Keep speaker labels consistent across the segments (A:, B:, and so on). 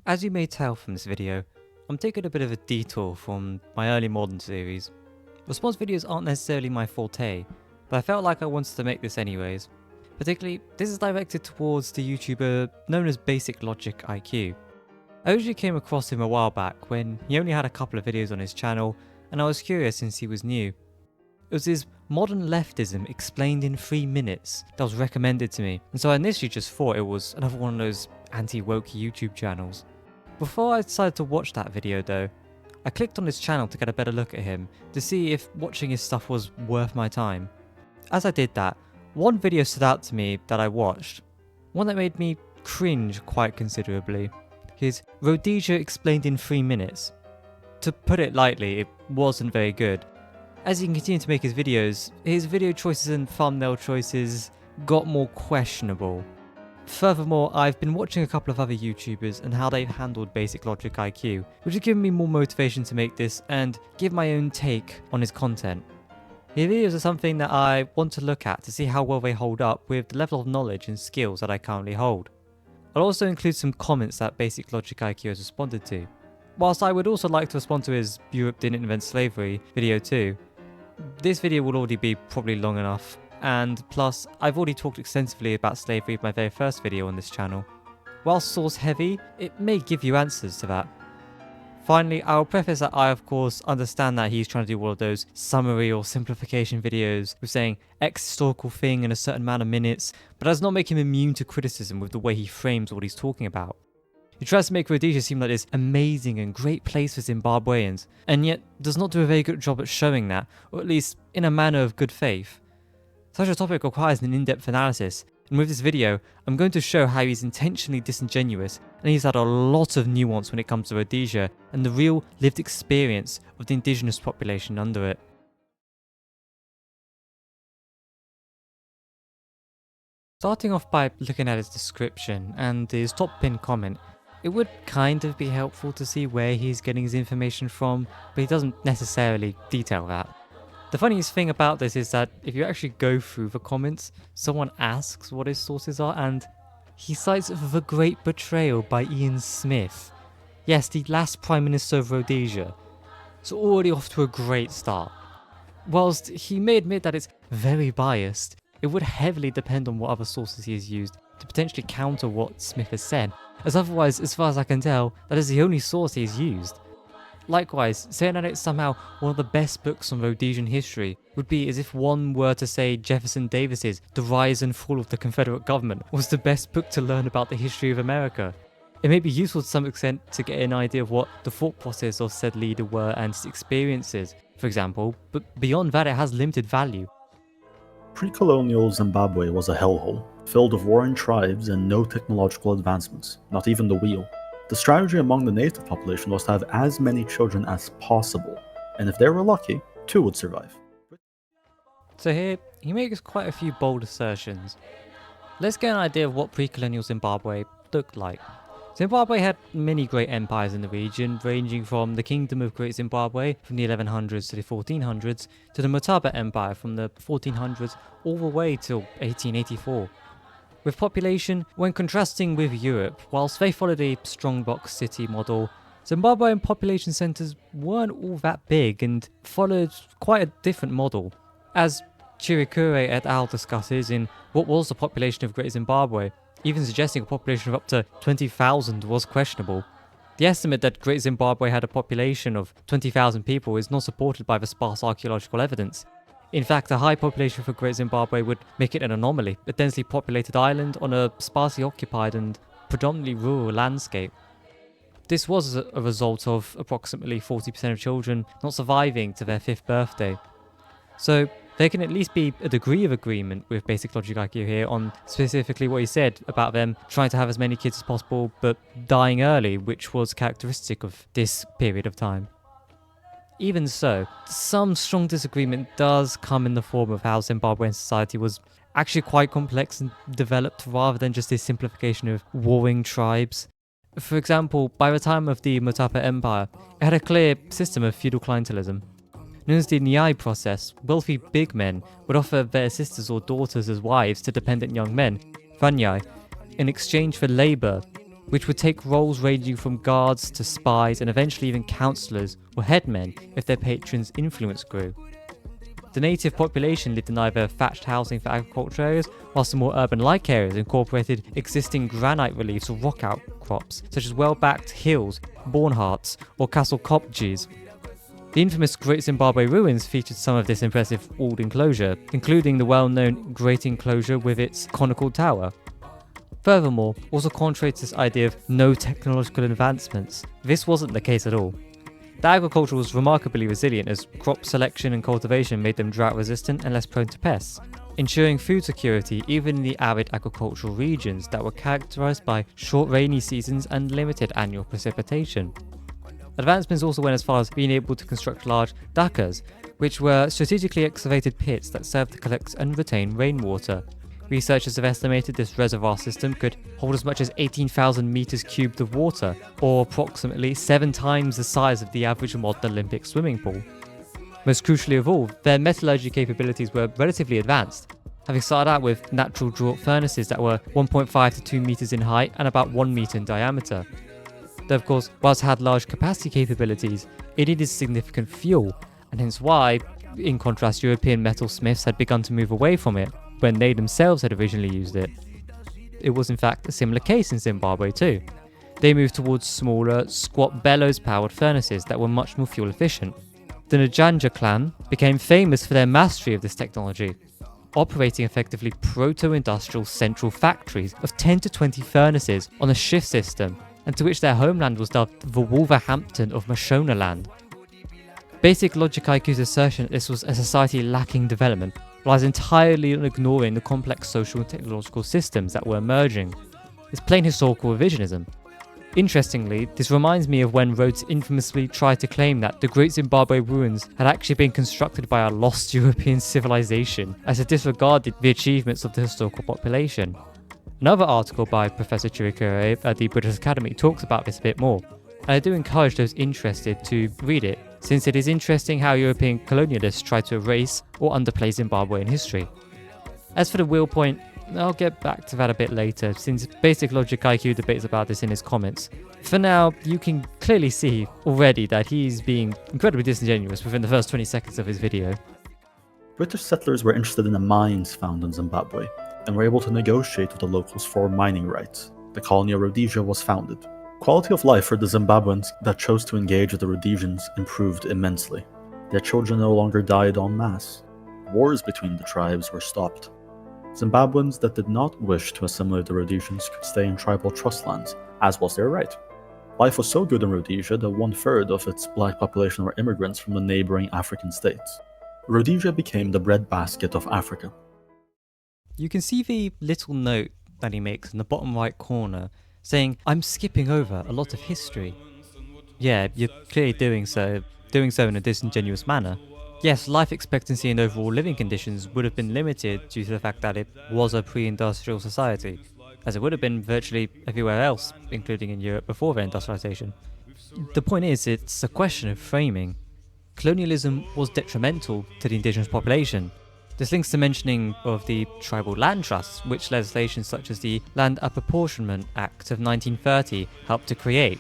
A: As you may tell from this video, I'm taking a bit of a detour from my early modern series. Response videos aren't necessarily my forte, but I felt like I wanted to make this anyways. Particularly, this is directed towards the YouTuber known as BasicLogicIQ. I originally came across him a while back when he only had a couple of videos on his channel, and I was curious since he was new. It was his Modern Leftism Explained in 3 Minutes that was recommended to me, and so I initially just thought it was another one of those anti-woke YouTube channels. Before I decided to watch that video though, I clicked on his channel to get a better look at him, to see if watching his stuff was worth my time. As I did that, one video stood out to me that I watched, one that made me cringe quite considerably. His Rhodesia Explained in 3 Minutes. To put it lightly, it wasn't very good. As he continued to make his video choices and thumbnail choices got more questionable. Furthermore, I've been watching a couple of other YouTubers and how they've handled BasicLogicIQ, which has given me more motivation to make this and give my own take on his content. His videos are something that I want to look at to see how well they hold up with the level of knowledge and skills that I currently hold. I'll also include some comments that BasicLogicIQ has responded to. Whilst I would also like to respond to his Europe Didn't Invent Slavery video too, this video will already be probably long enough, and plus I've already talked extensively about slavery in my very first video on this channel. While source heavy, it may give you answers to that. Finally, I'll preface that I of course understand that he's trying to do all of those summary or simplification videos with saying X historical thing in a certain amount of minutes, but that does not make him immune to criticism with the way he frames what he's talking about. He tries to make Rhodesia seem like this amazing and great place for Zimbabweans, and yet does not do a very good job at showing that, or at least in a manner of good faith. Such a topic requires an in-depth analysis, and with this video, I'm going to show how he's intentionally disingenuous, and he's had a lot of nuance when it comes to Rhodesia and the real lived experience of the indigenous population under it. Starting off by looking at his description and his top pinned comment, it would kind of be helpful to see where he's getting his information from, but he doesn't necessarily detail that. The funniest thing about this is that if you actually go through the comments, someone asks what his sources are and he cites The Great Betrayal by Ian Smith. Yes, the last Prime Minister of Rhodesia. So already off to a great start. Whilst he may admit that it's very biased, it would heavily depend on what other sources he has used to potentially counter what Smith has said, as otherwise, as far as I can tell, that is the only source he has used. Likewise, saying that it's somehow one of the best books on Rhodesian history would be as if one were to say Jefferson Davis's The Rise and Fall of the Confederate Government was the best book to learn about the history of America. It may be useful to some extent to get an idea of what the thought process of said leader were and his experiences, for example, but beyond that it has limited value.
B: Pre-colonial Zimbabwe was a hellhole, filled with warring tribes and no technological advancements, not even the wheel. The strategy among the native population was to have as many children as possible, and if they were lucky, 2 would survive.
A: So here, he makes quite a few bold assertions. Let's get an idea of what pre-colonial Zimbabwe looked like. Zimbabwe had many great empires in the region, ranging from the Kingdom of Great Zimbabwe from the 1100s to the 1400s, to the Mutaba Empire from the 1400s all the way till 1884. With population, when contrasting with Europe, whilst they followed a strong-box city model, Zimbabwean population centres weren't all that big and followed quite a different model. As Chirikure et al. Discusses in What Was the Population of Great Zimbabwe, even suggesting a population of up to 20,000 was questionable. The estimate that Great Zimbabwe had a population of 20,000 people is not supported by the sparse archaeological evidence. In fact, a high population for Great Zimbabwe would make it an anomaly, a densely populated island on a sparsely occupied and predominantly rural landscape. This was a result of approximately 40% of children not surviving to their 5th birthday. So there can at least be a degree of agreement with BasicLogicIQ here on specifically what he said about them trying to have as many kids as possible but dying early, which was characteristic of this period of time. Even so, some strong disagreement does come in the form of how Zimbabwean society was actually quite complex and developed rather than just this simplification of warring tribes. For example, by the time of the Mutapa Empire, it had a clear system of feudal clientelism. Known as the Nyai process, wealthy big men would offer their sisters or daughters as wives to dependent young men, Vanyai, in exchange for labour which would take roles ranging from guards to spies and eventually even councillors or headmen if their patrons' influence grew. The native population lived in either thatched housing for agriculture areas, whilst the more urban-like areas incorporated existing granite reliefs or rock outcrops, such as well-backed hills, Bornharts, or castle kopjes. The infamous Great Zimbabwe ruins featured some of this impressive walled enclosure, including the well-known Great Enclosure with its conical tower. Furthermore, also contrary to this idea of no technological advancements, this wasn't the case at all. The agriculture was remarkably resilient as crop selection and cultivation made them drought resistant and less prone to pests, ensuring food security even in the arid agricultural regions that were characterised by short rainy seasons and limited annual precipitation. Advancements also went as far as being able to construct large dakas, which were strategically excavated pits that served to collect and retain rainwater. Researchers have estimated this reservoir system could hold as much as 18,000 meters cubed of water, or approximately 7 times the size of the average modern Olympic swimming pool. Most crucially of all, their metallurgy capabilities were relatively advanced, having started out with natural draught furnaces that were 1.5 to 2 meters in height and about 1 meter in diameter. Though of course, whilst it had large capacity capabilities, it needed significant fuel, and hence why, in contrast, European metalsmiths had begun to move away from it when they themselves had originally used it. It was in fact a similar case in Zimbabwe too. They moved towards smaller, squat bellows-powered furnaces that were much more fuel efficient. The Njanja clan became famous for their mastery of this technology, operating effectively proto-industrial central factories of 10 to 20 furnaces on a shift system, and to which their homeland was dubbed the Wolverhampton of Mashonaland. BasicLogicIQ's assertion that this was a society lacking development relies entirely on ignoring the complex social and technological systems that were emerging. It's plain historical revisionism. Interestingly, this reminds me of when Rhodes infamously tried to claim that the Great Zimbabwe ruins had actually been constructed by a lost European civilization, as it disregarded the achievements of the historical population. Another article by Professor Chirikure at the British Academy talks about this a bit more, and I do encourage those interested to read it, since it is interesting how European colonialists tried to erase or underplay Zimbabwean history. As for the wheel point, I'll get back to that a bit later, since BasicLogicIQ debates about this in his comments. For now, you can clearly see already that he's being incredibly disingenuous within the first 20 seconds of his video.
B: British settlers were interested in the mines found in Zimbabwe, and were able to negotiate with the locals for mining rights. The colony of Rhodesia was founded. Quality of life for the Zimbabweans that chose to engage with the Rhodesians improved immensely. Their children no longer died en masse. Wars between the tribes were stopped. Zimbabweans that did not wish to assimilate the Rhodesians could stay in tribal trust lands, as was their right. Life was so good in Rhodesia that 1/3 of its black population were immigrants from the neighbouring African states. Rhodesia became the breadbasket of Africa.
A: You can see the little note that he makes in the bottom right corner, saying, "I'm skipping over a lot of history." Yeah, you're clearly doing so in a disingenuous manner. Yes, life expectancy and overall living conditions would have been limited due to the fact that it was a pre-industrial society, as it would have been virtually everywhere else, including in Europe before their industrialization. The point is, it's a question of framing. Colonialism was detrimental to the indigenous population. This links to mentioning of the tribal land trusts, which legislation such as the Land Apportionment Act of 1930 helped to create.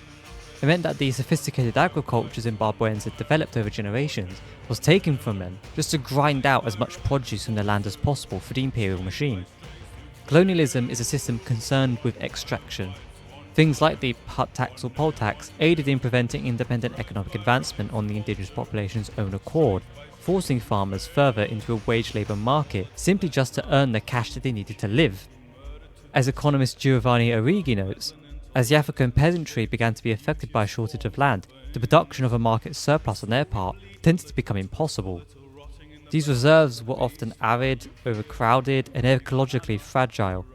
A: It meant that the sophisticated agriculture Zimbabweans had developed over generations was taken from them just to grind out as much produce from their land as possible for the imperial machine. Colonialism is a system concerned with extraction. Things like the hut tax or poll tax aided in preventing independent economic advancement on the indigenous population's own accord, forcing farmers further into a wage labour market simply just to earn the cash that they needed to live. As economist Giovanni Arrighi notes, as the African peasantry began to be affected by a shortage of land, the production of a market surplus on their part tended to become impossible. These reserves were often arid, overcrowded, and ecologically fragile.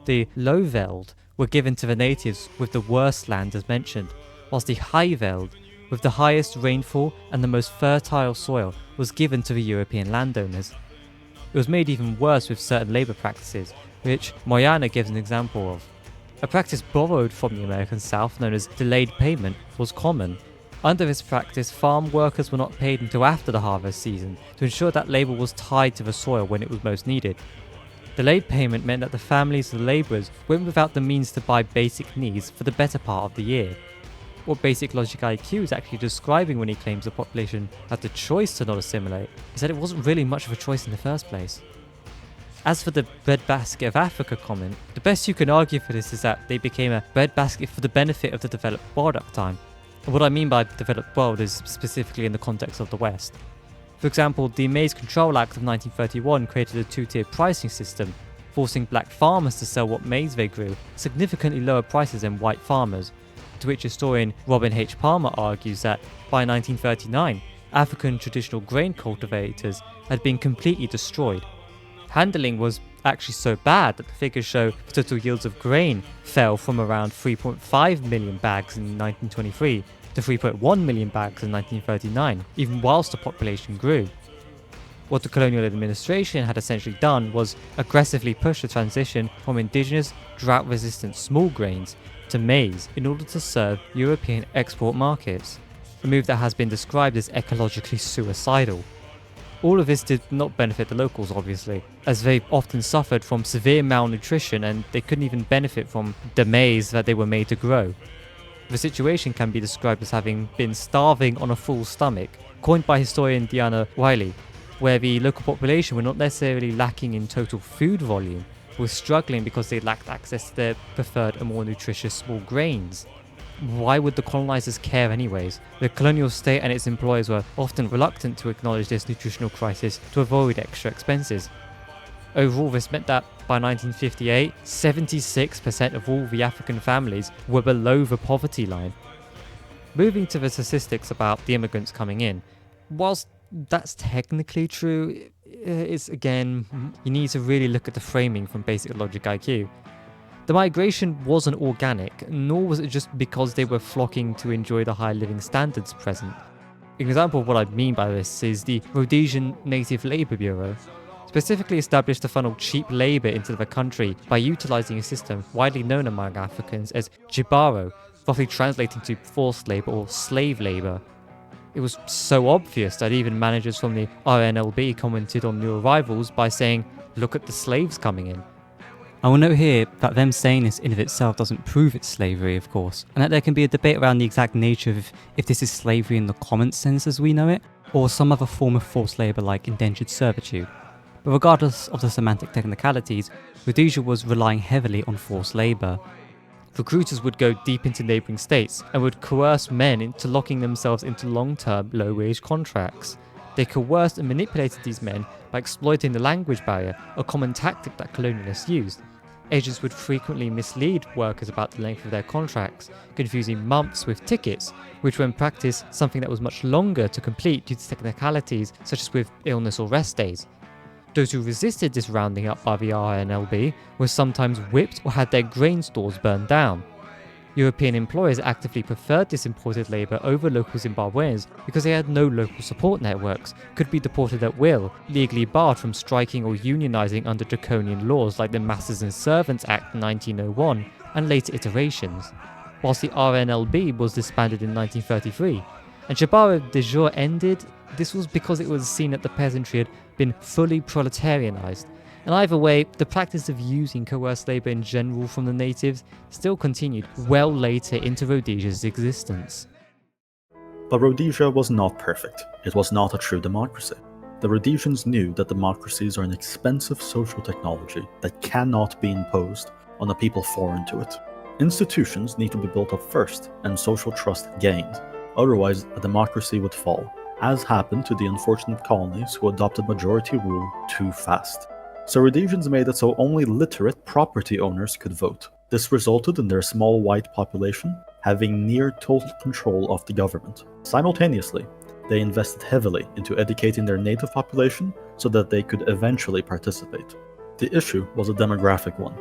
A: The low-veld were given to the natives with the worst land as mentioned, whilst the high-veld, with the highest rainfall and the most fertile soil, was given to the European landowners. It was made even worse with certain labour practices, which Moyana gives an example of. A practice borrowed from the American South known as delayed payment was common. Under this practice, farm workers were not paid until after the harvest season to ensure that labour was tied to the soil when it was most needed. Delayed payment meant that the families of the labourers went without the means to buy basic needs for the better part of the year. What Basic Logic IQ is actually describing when he claims the population had the choice to not assimilate is that it wasn't really much of a choice in the first place. As for the breadbasket of Africa comment, the best you can argue for this is that they became a breadbasket for the benefit of the developed world at the time. And what I mean by developed world is specifically in the context of the West. For example, the Maize Control Act of 1931 created a two-tier pricing system, forcing black farmers to sell what maize they grew at significantly lower prices than white farmers, to which historian Robin H. Palmer argues that by 1939, African traditional grain cultivators had been completely destroyed. Handling was actually so bad that the figures show total yields of grain fell from around 3.5 million bags in 1923 to 3.1 million bags in 1939, even whilst the population grew. What the colonial administration had essentially done was aggressively push the transition from indigenous, drought-resistant small grains to maize in order to serve European export markets, a move that has been described as ecologically suicidal. All of this did not benefit the locals, obviously, as they often suffered from severe malnutrition and they couldn't even benefit from the maize that they were made to grow. The situation can be described as having been starving on a full stomach, coined by historian Diana Wiley, where the local population were not necessarily lacking in total food volume, but were struggling because they lacked access to their preferred and more nutritious small grains. Why would the colonizers care anyways? The colonial state and its employers were often reluctant to acknowledge this nutritional crisis to avoid extra expenses. Overall, this meant that by 1958, 76% of all the African families were below the poverty line. Moving to the statistics about the immigrants coming in, whilst that's technically true, it's again, you need to really look at the framing from Basic Logic IQ. The migration wasn't organic, nor was it just because they were flocking to enjoy the high living standards present. An example of what I mean by this is the Rhodesian Native Labour Bureau, specifically established to funnel cheap labour into the country by utilising a system widely known among Africans as jibaro, roughly translating to forced labour or slave labour. It was so obvious that even managers from the RNLB commented on new arrivals by saying, "Look at the slaves coming in."
C: I will note here that them saying this in of itself doesn't prove it's slavery, of course, and that there can be a debate around the exact nature of if this is slavery in the common sense as we know it, or some other form of forced labour like indentured servitude. But regardless of the semantic technicalities, Rhodesia was relying heavily on forced labour. Recruiters would go deep into neighbouring states and would coerce men into locking themselves into long-term, low-wage contracts. They coerced and manipulated these men by exploiting the language barrier, a common tactic that colonialists used. Agents would frequently mislead workers about the length of their contracts, confusing months with tickets, which were in practice something that was much longer to complete due to technicalities such as with illness or rest days. Those who resisted this rounding up by the RNLB were sometimes whipped or had their grain stores burned down. European employers actively preferred this imported labour over local Zimbabweans because they had no local support networks, could be deported at will, legally barred from striking or unionising under draconian laws like the Masters and Servants Act 1901 and later iterations. Whilst the RNLB was disbanded in 1933, and Jibaro de jure ended, this was because it was seen that the peasantry had been fully proletarianised. And either way, the practice of using coerced labour in general from the natives still continued well later into Rhodesia's existence.
B: But Rhodesia was not perfect. It was not a true democracy. The Rhodesians knew that democracies are an expensive social technology that cannot be imposed on a people foreign to it. Institutions need to be built up first and social trust gained, otherwise a democracy would fall, as happened to the unfortunate colonies who adopted majority rule too fast. So Rhodesians made it so only literate property owners could vote. This resulted in their small white population having near total control of the government. Simultaneously, they invested heavily into educating their native population so that they could eventually participate. The issue was a demographic one.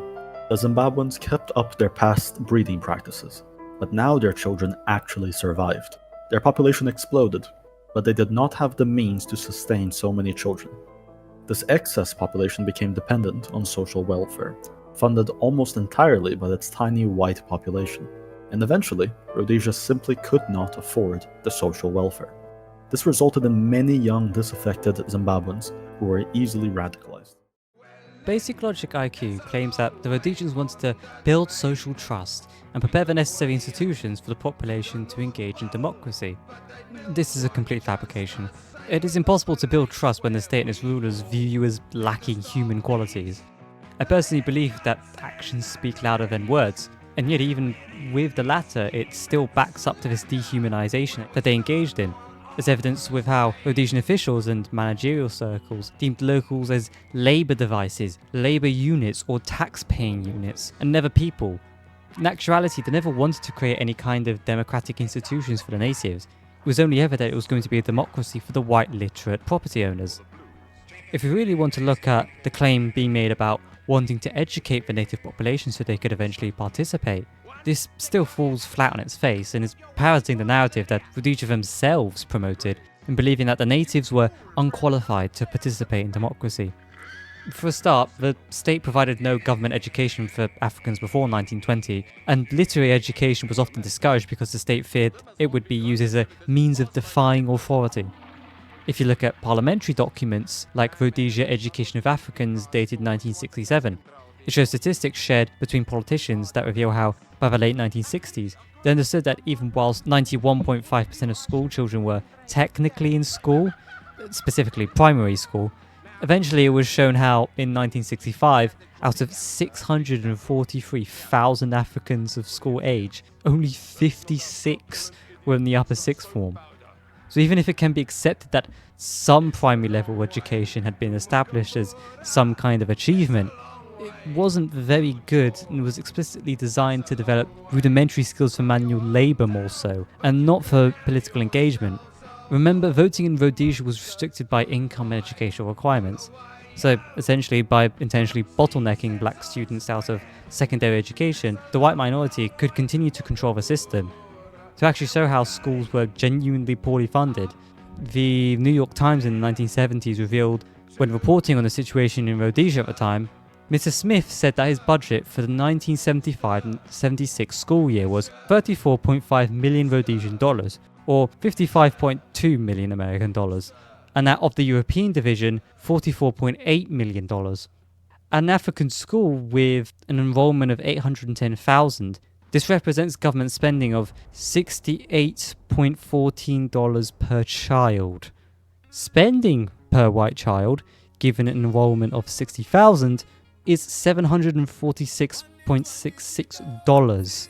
B: The Zimbabweans kept up their past breeding practices, but now their children actually survived. Their population exploded, but they did not have the means to sustain so many children. This excess population became dependent on social welfare, funded almost entirely by its tiny white population, and eventually, Rhodesia simply could not afford the social welfare. This resulted in many young disaffected Zimbabweans who were easily radicalized.
C: Basic Logic IQ claims that the Rhodesians wanted to build social trust and prepare the necessary institutions for the population to engage in democracy. This is a complete fabrication. It is impossible to build trust when the state and its rulers view you as lacking human qualities. I personally believe that actions speak louder than words, and yet even with the latter, it still backs up to this dehumanization that they engaged in, as evidenced with how Rhodesian officials and managerial circles deemed locals as labour devices, labour units or tax-paying units, and never people. In actuality, they never wanted to create any kind of democratic institutions for the natives. It was only ever that it was going to be a democracy for the white literate property owners. If we really want to look at the claim being made about wanting to educate the native population so they could eventually participate, this still falls flat on its face and is parroting the narrative that Rhodesia themselves promoted in believing that the natives were unqualified to participate in democracy. For a start, the state provided no government education for Africans before 1920, and literary education was often discouraged because the state feared it would be used as a means of defying authority. If you look at parliamentary documents like Rhodesia Education of Africans dated 1967, it shows statistics shared between politicians that reveal how, by the late 1960s, they understood that even whilst 91.5% of school children were technically in school, specifically primary school, eventually it was shown how, in 1965, out of 643,000 Africans of school age, only 56 were in the upper sixth form. So even if it can be accepted that some primary level education had been established as some kind of achievement, it wasn't very good and was explicitly designed to develop rudimentary skills for manual labour more so, and not for political engagement. Remember, voting in Rhodesia was restricted by income and educational requirements. So essentially, by intentionally bottlenecking black students out of secondary education, the white minority could continue to control the system. To actually show how schools were genuinely poorly funded, the New York Times in the 1970s revealed, when reporting on the situation in Rhodesia at the time, Mr. Smith said that his budget for the 1975 and 76 school year was 34.5 million Rhodesian dollars, or 55.2 million American dollars, and that of the European division, $44.8 million. An African school with an enrollment of 810,000, this represents government spending of $68.14 per child. Spending per white child, given an enrollment of 60,000, is $746.66.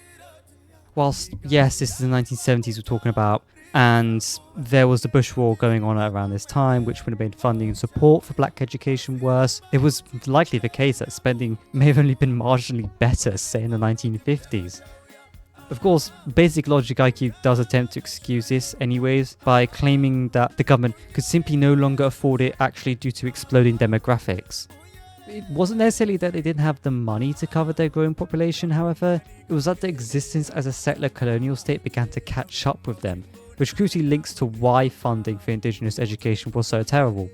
C: Whilst, yes, this is the 1970s we're talking about, and there was the Bush War going on around this time, which would have made funding and support for black education worse, it was likely the case that spending may have only been marginally better, say in the 1950s. Of course, Basic Logic IQ does attempt to excuse this anyways by claiming that the government could simply no longer afford it actually due to exploding demographics. It wasn't necessarily that they didn't have the money to cover their growing population, however, it was that their existence as a settler colonial state began to catch up with them, which crucially links to why funding for indigenous education was so terrible.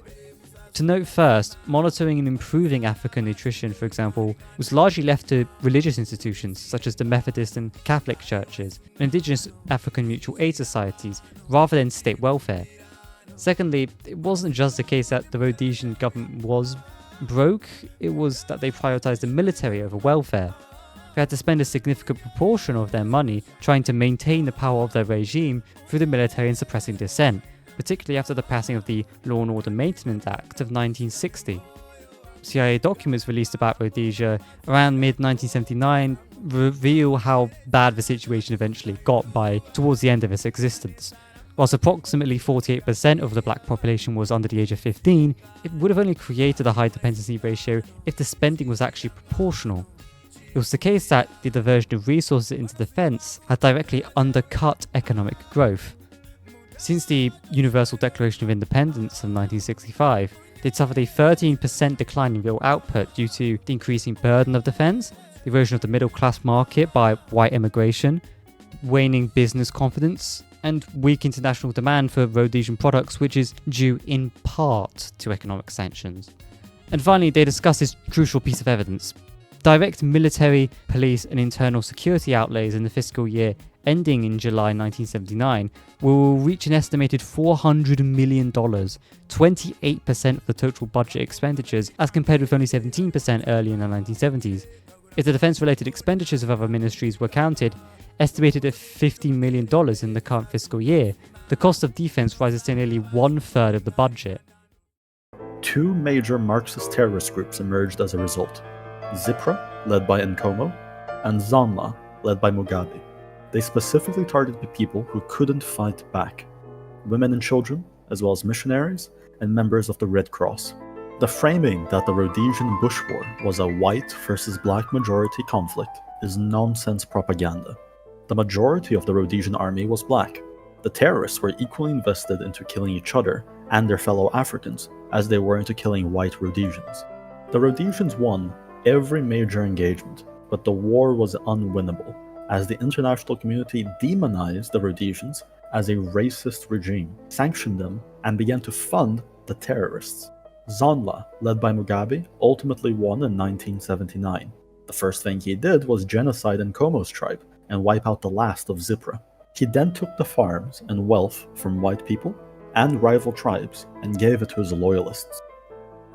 C: To note first, monitoring and improving African nutrition, for example, was largely left to religious institutions such as the Methodist and Catholic churches, and indigenous African mutual aid societies, rather than state welfare. Secondly, it wasn't just the case that the Rhodesian government was broke, it was that they prioritised the military over welfare. They had to spend a significant proportion of their money trying to maintain the power of their regime through the military and suppressing dissent, particularly after the passing of the Law and Order Maintenance Act of 1960. CIA documents released about Rhodesia around mid-1979 reveal how bad the situation eventually got by towards the end of its existence. Whilst approximately 48% of the black population was under the age of 15, it would have only created a high dependency ratio if the spending was actually proportional. It was the case that the diversion of resources into defence had directly undercut economic growth. Since the Unilateral Declaration of Independence of 1965, they'd suffered a 13% decline in real output due to the increasing burden of defence, the erosion of the middle class market by white immigration, waning business confidence, and weak international demand for Rhodesian products, which is due in part to economic sanctions. And finally, they discuss this crucial piece of evidence. Direct military, police, and internal security outlays in the fiscal year ending in July 1979, will reach an estimated $400 million, 28% of the total budget expenditures, as compared with only 17% early in the 1970s. If the defense-related expenditures of other ministries were counted, estimated at $50 million in the current fiscal year, the cost of defense rises to nearly 1/3 of the budget.
B: Two major Marxist terrorist groups emerged as a result: ZIPRA, led by Nkomo, and ZANLA, led by Mugabe. They specifically targeted people who couldn't fight back: women and children, as well as missionaries and members of the Red Cross. The framing that the Rhodesian Bush War was a white versus black majority conflict is nonsense propaganda. The majority of the Rhodesian army was black. The terrorists were equally invested into killing each other and their fellow Africans as they were into killing white Rhodesians. The Rhodesians won every major engagement, but the war was unwinnable, as the international community demonized the Rhodesians as a racist regime, sanctioned them, and began to fund the terrorists. ZANLA, led by Mugabe, ultimately won in 1979. The first thing he did was genocide Nkomo's tribe and wipe out the last of ZIPRA. He then took the farms and wealth from white people and rival tribes and gave it to his loyalists.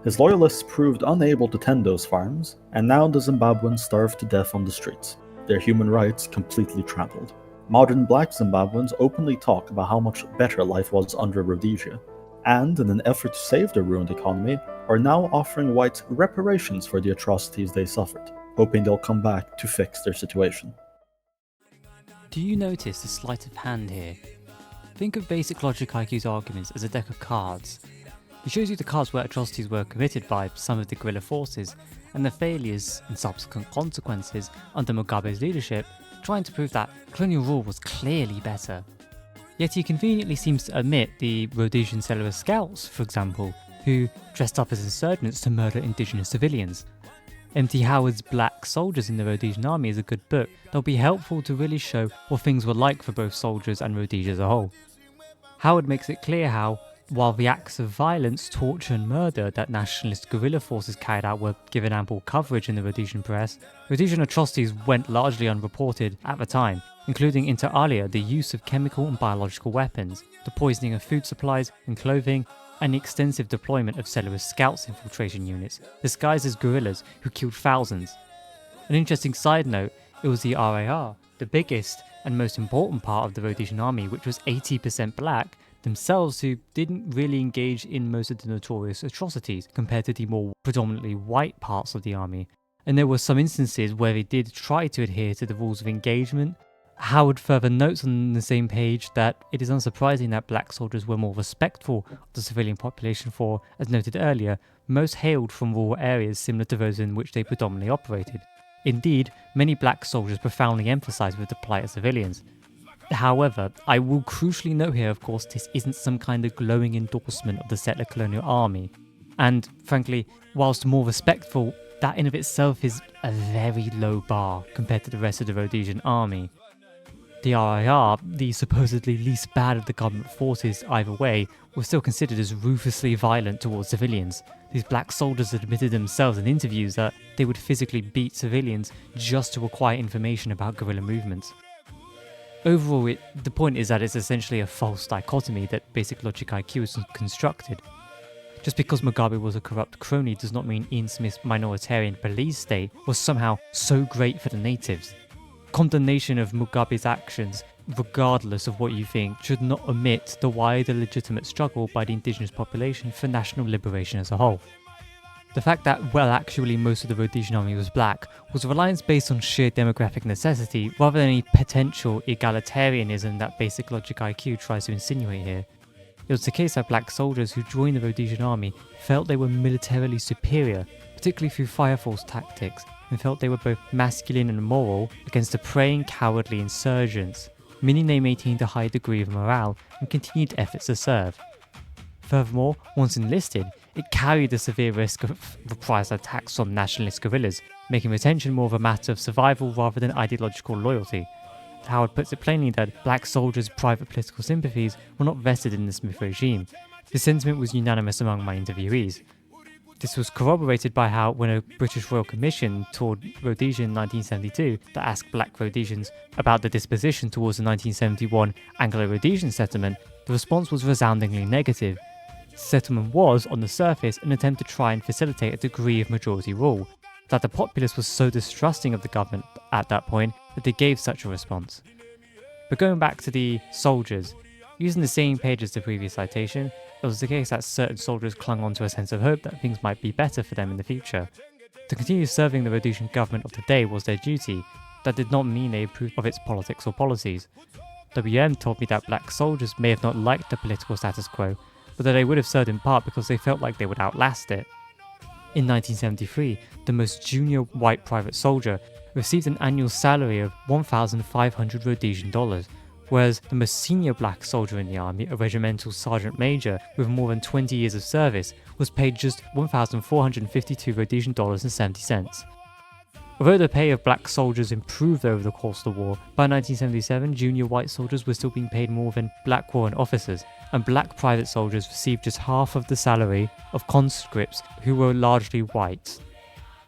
B: His loyalists proved unable to tend those farms, and now the Zimbabweans starved to death on the streets, their human rights completely trampled. Modern black Zimbabweans openly talk about how much better life was under Rhodesia, and in an effort to save their ruined economy, are now offering whites reparations for the atrocities they suffered, hoping they'll come back to fix their situation.
C: Do you notice the sleight of hand here? Think of Basic Logic IQ's arguments as a deck of cards. It shows you the cards where atrocities were committed by some of the guerrilla forces, and the failures and subsequent consequences under Mugabe's leadership, trying to prove that colonial rule was clearly better. Yet he conveniently seems to omit the Rhodesian Cellular Scouts, for example, who dressed up as insurgents to murder indigenous civilians. M.T. Howard's Black Soldiers in the Rhodesian Army is a good book that'll be helpful to really show what things were like for both soldiers and Rhodesia as a whole. Howard makes it clear how, while the acts of violence, torture and murder that nationalist guerrilla forces carried out were given ample coverage in the Rhodesian press, Rhodesian atrocities went largely unreported at the time, including inter alia the use of chemical and biological weapons, the poisoning of food supplies and clothing, and the extensive deployment of Cellular Scouts infiltration units, disguised as guerrillas who killed thousands. An interesting side note, it was the RAR, the biggest and most important part of the Rhodesian army, which was 80% black, themselves who didn't really engage in most of the notorious atrocities compared to the more predominantly white parts of the army. And there were some instances where they did try to adhere to the rules of engagement. Howard further notes on the same page that it is unsurprising that black soldiers were more respectful of the civilian population for, as noted earlier, most hailed from rural areas similar to those in which they predominantly operated. Indeed, many black soldiers profoundly emphasised with the plight of civilians. However, I will crucially note here, of course, this isn't some kind of glowing endorsement of the settler colonial army. And frankly, whilst more respectful, that in of itself is a very low bar compared to the rest of the Rhodesian army. The RIR, the supposedly least bad of the government forces either way, were still considered as ruthlessly violent towards civilians. These black soldiers admitted themselves in interviews that they would physically beat civilians just to acquire information about guerrilla movements. Overall, the point is that it's essentially a false dichotomy that Basic Logic IQ is constructed. Just because Mugabe was a corrupt crony does not mean Ian Smith's minoritarian police state was somehow so great for the natives. Condemnation of Mugabe's actions, regardless of what you think, should not omit the wider legitimate struggle by the indigenous population for national liberation as a whole. The fact that, well, actually most of the Rhodesian army was black was a reliance based on sheer demographic necessity rather than any potential egalitarianism that Basic Logic IQ tries to insinuate here. It was the case that black soldiers who joined the Rhodesian army felt they were militarily superior, particularly through fire force tactics, and felt they were both masculine and moral against the preying cowardly insurgents, meaning they maintained a high degree of morale and continued efforts to serve. Furthermore, once enlisted, it carried a severe risk of reprisal attacks on nationalist guerrillas, making retention more of a matter of survival rather than ideological loyalty. Howard puts it plainly that black soldiers' private political sympathies were not vested in the Smith regime. The sentiment was unanimous among my interviewees. This was corroborated by how, when a British Royal Commission toured Rhodesia in 1972 to ask black Rhodesians about the disposition towards the 1971 Anglo-Rhodesian settlement, the response was resoundingly negative. Settlement was, on the surface, an attempt to try and facilitate a degree of majority rule, that the populace was so distrusting of the government at that point that they gave such a response. But going back to the soldiers, using the same page as the previous citation, it was the case that certain soldiers clung on to a sense of hope that things might be better for them in the future. To continue serving the Rhodesian government of the day was their duty. That did not mean they approved of its politics or policies. WM told me that black soldiers may have not liked the political status quo, but that they would have served in part because they felt like they would outlast it. In 1973, the most junior white private soldier received an annual salary of $1,500 Rhodesian dollars, whereas the most senior black soldier in the army, a regimental sergeant major with more than 20 years of service, was paid just $1,452 Rhodesian dollars and 70 cents. Although the pay of black soldiers improved over the course of the war, by 1977 junior white soldiers were still being paid more than black warrant officers, and black private soldiers received just half of the salary of conscripts who were largely white.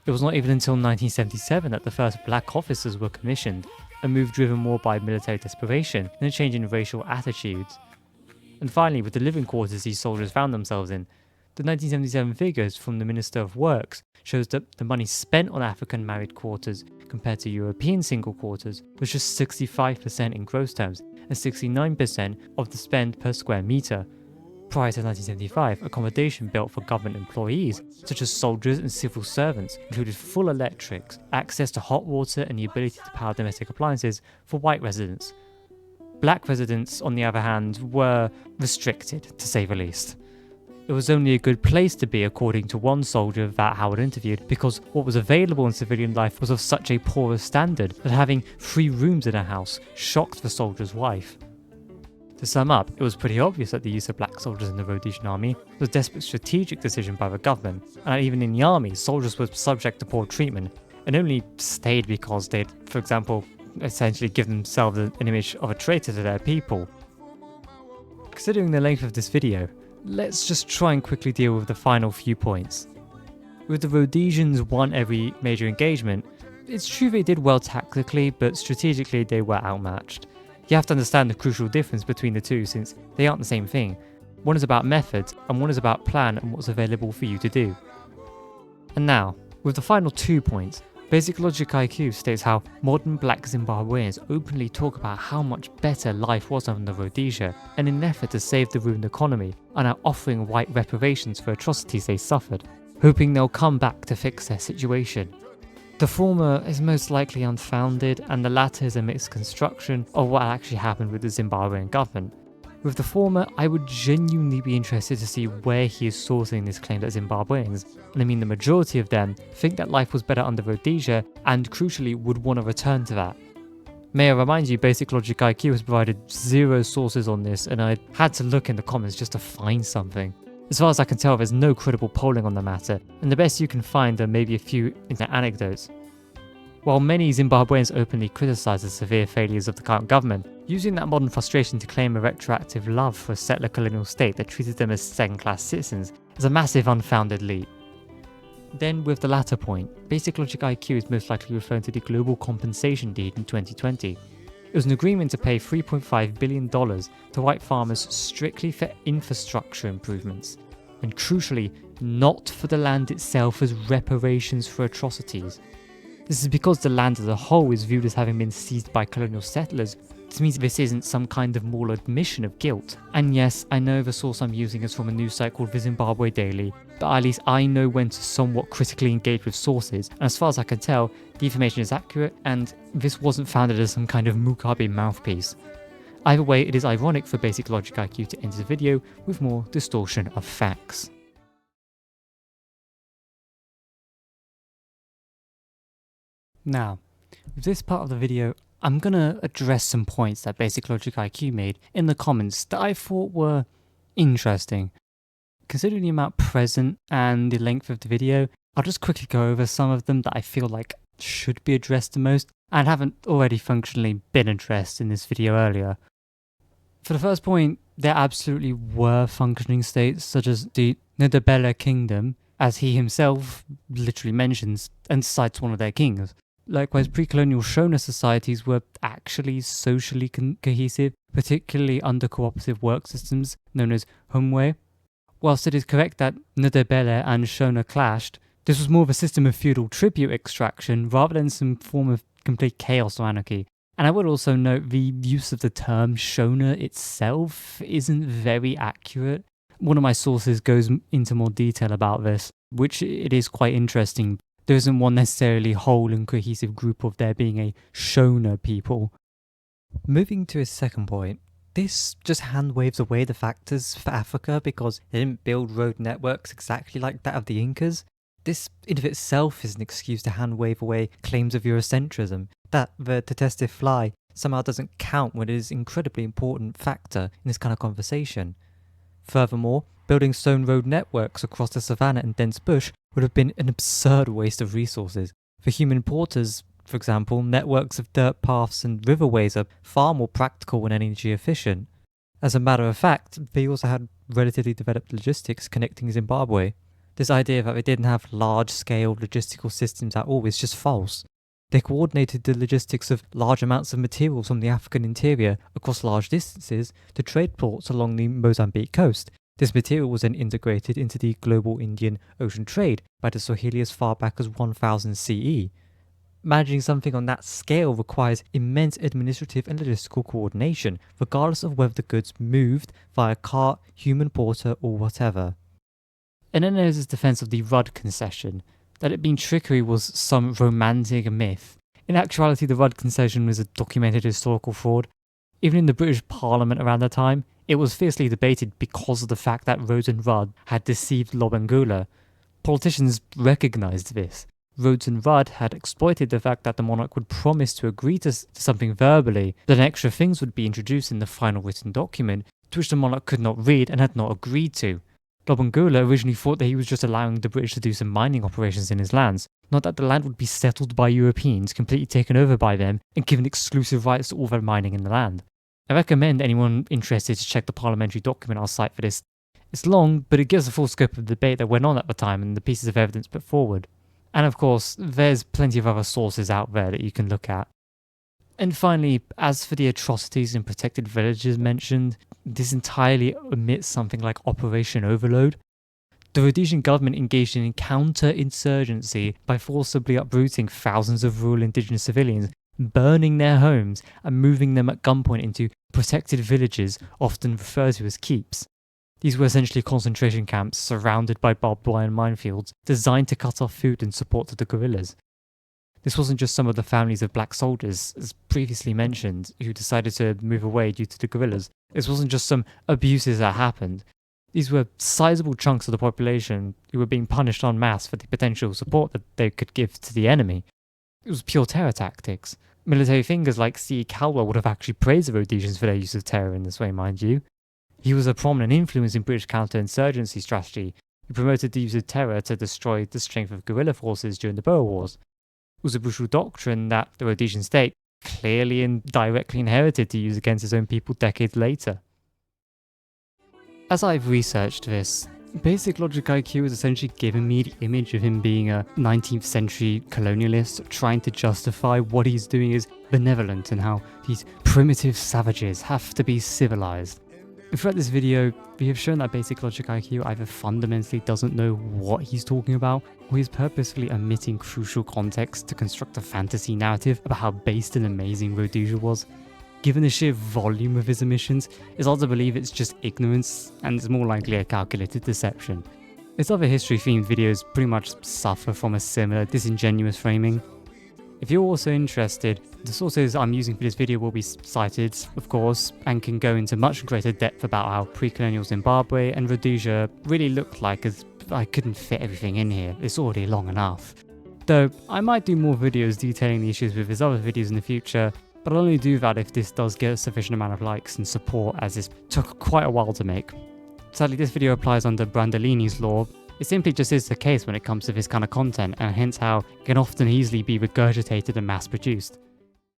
C: It was not even until 1977 that the first black officers were commissioned, a move driven more by military desperation than a change in racial attitudes. And finally, with the living quarters these soldiers found themselves in, the 1977 figures from the Minister of Works shows that the money spent on African married quarters compared to European single quarters was just 65% in gross terms and 69% of the spend per square metre. Prior to 1975, accommodation built for government employees, such as soldiers and civil servants, included full electrics, access to hot water and the ability to power domestic appliances for white residents. Black residents, on the other hand, were restricted, to say the least. It was only a good place to be, according to one soldier that Howard interviewed, because what was available in civilian life was of such a poor standard that having 3 rooms in a house shocked the soldier's wife. To sum up, it was pretty obvious that the use of black soldiers in the Rhodesian army was a desperate strategic decision by the government, and that even in the army, soldiers were subject to poor treatment, and only stayed because they'd, for example, essentially give themselves an image of a traitor to their people. Considering the length of this video, let's just try and quickly deal with the final few points. With the Rhodesians won every major engagement, it's true they did well tactically, but strategically they were outmatched. You have to understand the crucial difference between the two, since they aren't the same thing. One is about methods, and one is about plan and what's available for you to do. And now, with the final 2 points, Basic Logic IQ states how modern black Zimbabweans openly talk about how much better life was under Rhodesia, and in an effort to save the ruined economy, are now offering white reparations for atrocities they suffered, hoping they'll come back to fix their situation. The former is most likely unfounded, and the latter is a mixed construction of what actually happened with the Zimbabwean government. With the former, I would genuinely be interested to see where he is sourcing this claim that Zimbabweans, and I mean the majority of them, think that life was better under Rhodesia and crucially would want to return to that. May I remind you, Basic Logic IQ has provided 0 sources on this, and I had to look in the comments just to find something. As far as I can tell, there's no credible polling on the matter, and the best you can find are maybe a few anecdotes. While many Zimbabweans openly criticise the severe failures of the current government, using that modern frustration to claim a retroactive love for a settler colonial state that treated them as second-class citizens is a massive unfounded leap. Then, with the latter point, Basic Logic IQ is most likely referring to the Global Compensation Deed in 2020. It was an agreement to pay $3.5 billion to white farmers strictly for infrastructure improvements, and crucially, not for the land itself as reparations for atrocities. This is because the land as a whole is viewed as having been seized by colonial settlers. This means this isn't some kind of moral admission of guilt. And yes, I know the source I'm using is from a news site called the Zimbabwe Daily, but at least I know when to somewhat critically engage with sources, and as far as I can tell, the information is accurate, and this wasn't founded as some kind of Mugabe mouthpiece. Either way, it is ironic for Basic Logic IQ to end the video with more distortion of facts. Now, with this part of the video, I'm gonna address some points that Basic Logic IQ made in the comments that I thought were interesting. Considering the amount present and the length of the video, I'll just quickly go over some of them that I feel like should be addressed the most and haven't already functionally been addressed in this video earlier. For the first point, there absolutely were functioning states such as the Ndebele Kingdom, as he himself literally mentions and cites one of their kings. Likewise, pre-colonial Shona societies were actually socially cohesive, particularly under cooperative work systems known as Humwe. Whilst it is correct that Ndebele and Shona clashed, this was more of a system of feudal tribute extraction rather than some form of complete chaos or anarchy. And I would also note the use of the term Shona itself isn't very accurate. One of my sources goes into more detail about this, which it is quite interesting. There isn't one necessarily whole and cohesive group of there being a Shona people.
A: Moving to his second point, this just hand waves away the factors for Africa because they didn't build road networks exactly like that of the Incas. This in of itself is an excuse to hand wave away claims of Eurocentrism, that the detested fly somehow doesn't count when it is an incredibly important factor in this kind of conversation. Furthermore, building stone road networks across the savannah and dense bush would have been an absurd waste of resources. For human porters, for example, networks of dirt paths and riverways are far more practical and energy efficient. As a matter of fact, they also had relatively developed logistics connecting Zimbabwe. This idea that they didn't have large-scale logistical systems at all is just false. They coordinated the logistics of large amounts of materials from the African interior across large distances to trade ports along the Mozambique coast. This material was then integrated into the global Indian Ocean trade by the Swahili as far back as 1000 CE. Managing something on that scale requires immense administrative and logistical coordination, regardless of whether the goods moved via cart, human porter, or whatever.
C: And then there's his defense of the Rudd concession, that it being trickery was some romantic myth. In actuality, the Rudd concession was a documented historical fraud. Even in the British Parliament around that time, it was fiercely debated because of the fact that Rhodes and Rudd had deceived Lobengula. Politicians recognised this. Rhodes and Rudd had exploited the fact that the monarch would promise to agree to something verbally, then extra things would be introduced in the final written document, to which the monarch could not read and had not agreed to. Lobengula originally thought that he was just allowing the British to do some mining operations in his lands, not that the land would be settled by Europeans, completely taken over by them, and given exclusive rights to all their mining in the land. I recommend anyone interested to check the parliamentary document I'll cite for this. It's long, but it gives a full scope of the debate that went on at the time and the pieces of evidence put forward. And of course, there's plenty of other sources out there that you can look at. And finally, as for the atrocities in protected villages mentioned, this entirely omits something like Operation Overload. The Rhodesian government engaged in counter-insurgency by forcibly uprooting thousands of rural indigenous civilians, burning their homes and moving them at gunpoint into protected villages, often referred to as keeps. These were essentially concentration camps surrounded by barbed wire minefields designed to cut off food and support to the guerrillas. This wasn't just some of the families of black soldiers, as previously mentioned, who decided to move away due to the guerrillas. This wasn't just some abuses that happened. These were sizable chunks of the population who were being punished en masse for the potential support that they could give to the enemy. It was pure terror tactics. Military figures like C. Caldwell would have actually praised the Rhodesians for their use of terror in this way, mind you. He was a prominent influence in British counterinsurgency strategy. He promoted the use of terror to destroy the strength of guerrilla forces during the Boer Wars. It was a brutal doctrine that the Rhodesian state clearly and directly inherited to use against its own people decades later. As I've researched this, Basic Logic IQ has essentially given me the image of him being a 19th century colonialist trying to justify what he's doing is benevolent and how these primitive savages have to be civilized. Throughout this video, we have shown that Basic Logic IQ either fundamentally doesn't know what he's talking about, or he's purposefully omitting crucial context to construct a fantasy narrative about how based and amazing Rhodesia was. Given the sheer volume of his omissions, it's hard to believe it's just ignorance, and it's more likely a calculated deception. His other history-themed videos pretty much suffer from a similar disingenuous framing. If you're also interested, the sources I'm using for this video will be cited, of course, and can go into much greater depth about how pre-colonial Zimbabwe and Rhodesia really looked like, as I couldn't fit everything in here, it's already long enough. Though, I might do more videos detailing the issues with his other videos in the future, but I'll only do that if this does get a sufficient amount of likes and support, as this took quite a while to make. Sadly, this video applies under Brandolini's law. It simply just is the case when it comes to this kind of content, and hence how it can often easily be regurgitated and mass-produced.